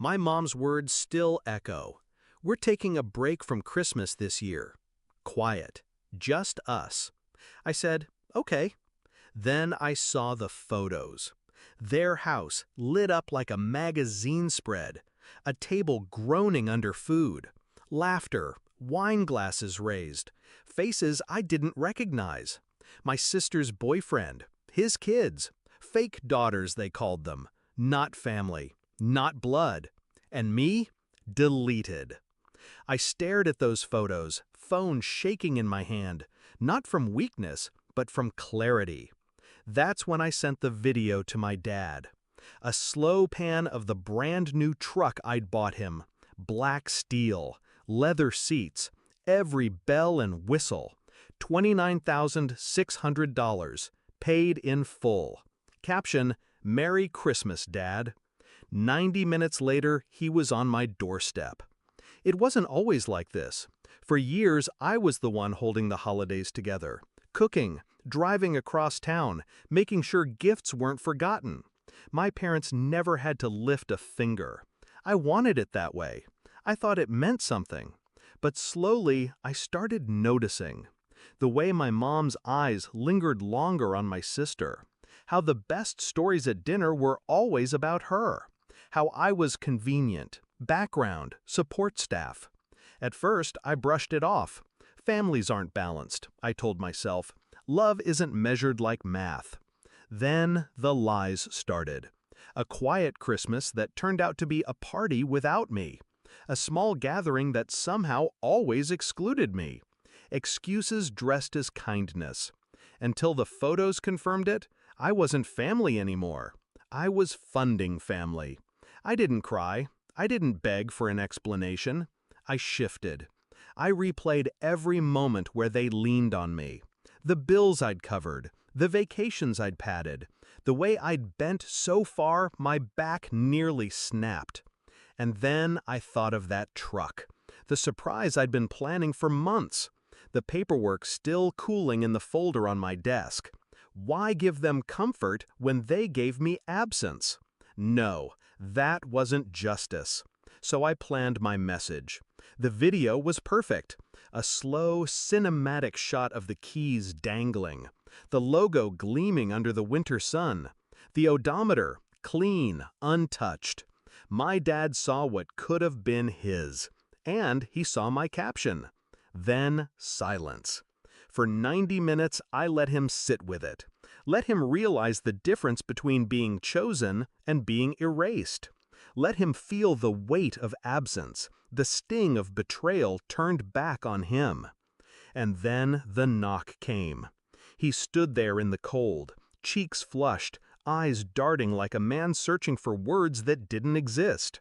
My mom's words still echo. We're taking a break from Christmas this year. Quiet. Just us. I said, okay. Then I saw the photos. Their house lit up like a magazine spread. A table groaning under food. Laughter, wine glasses raised. Faces I didn't recognize. My sister's boyfriend, his kids. Fake daughters, they called them. Not family. Not blood. And me? Deleted. I stared at those photos, phone shaking in my hand, not from weakness, but from clarity. That's when I sent the video to my dad. A slow pan of the brand new truck I'd bought him. Black steel, leather seats, every bell and whistle. $29,600, paid in full. Caption, Merry Christmas, Dad. 90 minutes later, he was on my doorstep. It wasn't always like this. For years, I was the one holding the holidays together, cooking, driving across town, making sure gifts weren't forgotten. My parents never had to lift a finger. I wanted it that way. I thought it meant something. But slowly, I started noticing. The way my mom's eyes lingered longer on my sister. How the best stories at dinner were always about her. How I was convenient, background, support staff. At first, I brushed it off. Families aren't balanced, I told myself. Love isn't measured like math. Then the lies started. A quiet Christmas that turned out to be a party without me. A small gathering that somehow always excluded me. Excuses dressed as kindness. Until the photos confirmed it, I wasn't family anymore. I was funding family. I didn't cry. I didn't beg for an explanation. I shifted. I replayed every moment where they leaned on me. The bills I'd covered, the vacations I'd padded, the way I'd bent so far my back nearly snapped. And then I thought of that truck, the surprise I'd been planning for months, the paperwork still cooling in the folder on my desk. Why give them comfort when they gave me absence? No, that wasn't justice. So I planned my message. The video was perfect. A slow, cinematic shot of the keys dangling. The logo gleaming under the winter sun. The odometer, clean, untouched. My dad saw what could have been his. And he saw my caption. Then silence. For 90 minutes, I let him sit with it. Let him realize the difference between being chosen and being erased. Let him feel the weight of absence, the sting of betrayal turned back on him. And then the knock came. He stood there in the cold, cheeks flushed, eyes darting like a man searching for words that didn't exist.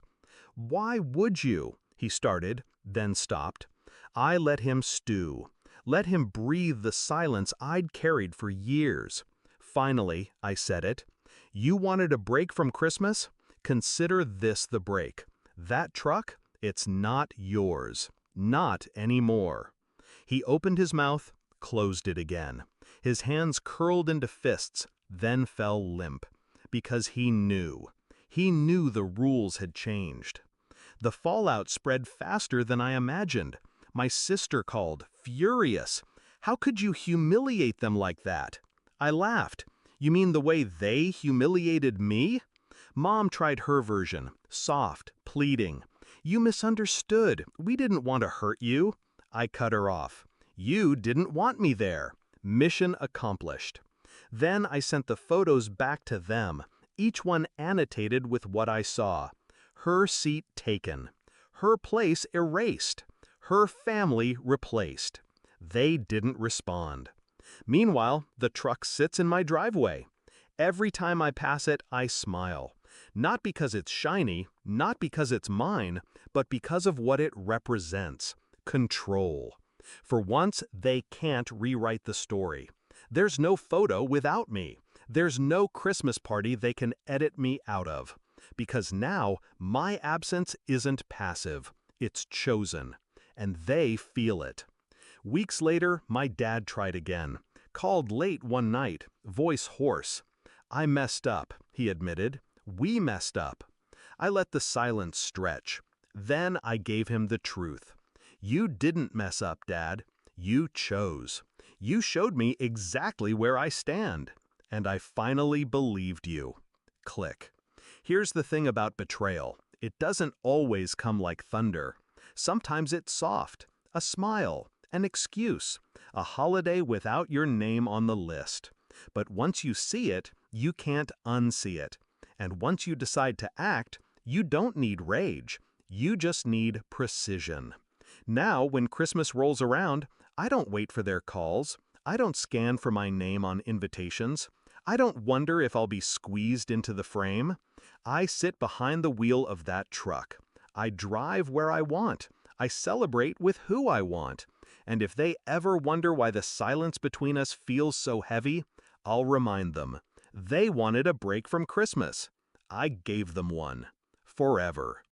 "Why would you?" he started, then stopped. I let him stew. Let him breathe the silence I'd carried for years. Finally, I said it. You wanted a break from Christmas? Consider this the break. That truck, it's not yours. Not anymore. He opened his mouth, closed it again. His hands curled into fists, then fell limp. Because he knew. He knew the rules had changed. The fallout spread faster than I imagined. My sister called, furious. How could you humiliate them like that? I laughed. You mean the way they humiliated me? Mom tried her version, soft, pleading. You misunderstood. We didn't want to hurt you. I cut her off. You didn't want me there. Mission accomplished. Then I sent the photos back to them, each one annotated with what I saw. Her seat taken. Her place erased. Her family replaced. They didn't respond. Meanwhile, the truck sits in my driveway. Every time I pass it, I smile. Not because it's shiny, not because it's mine, but because of what it represents. Control. For once, they can't rewrite the story. There's no photo without me. There's no Christmas party they can edit me out of. Because now, my absence isn't passive. It's chosen. And they feel it. Weeks later, my dad tried again. Called late one night, voice hoarse. I messed up, he admitted. We messed up. I let the silence stretch. Then I gave him the truth. You didn't mess up, Dad. You chose. You showed me exactly where I stand. And I finally believed you. Click. Here's the thing about betrayal. It doesn't always come like thunder. Sometimes it's soft. A smile. An excuse. A holiday without your name on the list. But once you see it, you can't unsee it. And once you decide to act, you don't need rage. You just need precision. Now, when Christmas rolls around, I don't wait for their calls. I don't scan for my name on invitations. I don't wonder if I'll be squeezed into the frame. I sit behind the wheel of that truck. I drive where I want. I celebrate with who I want. And if they ever wonder why the silence between us feels so heavy, I'll remind them. They wanted a break from Christmas. I gave them one. Forever.